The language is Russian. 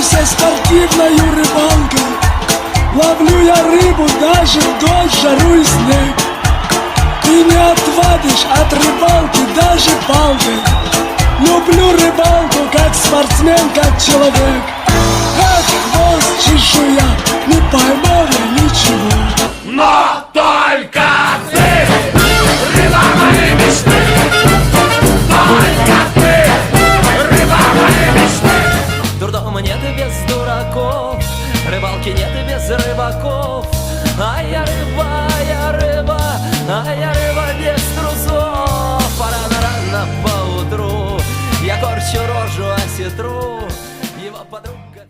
Занимайся спортивною рыбалкой. Ловлю я рыбу даже в дождь, жару и снег. Ты не отвадишь от рыбалки даже палкой. Люблю рыбалку как спортсмен, как человек. Эх, хвост чешуя, не поймал я ничего. Но только ты, рыба моей мечты. Только ты, рыба моей мечты. Дурдома нет и без дураков, рыбалки нет и без рыбаков. А я рыба, а я рыба без трусов. Пора рано поутру, я корчу рожу осетру. Его подруга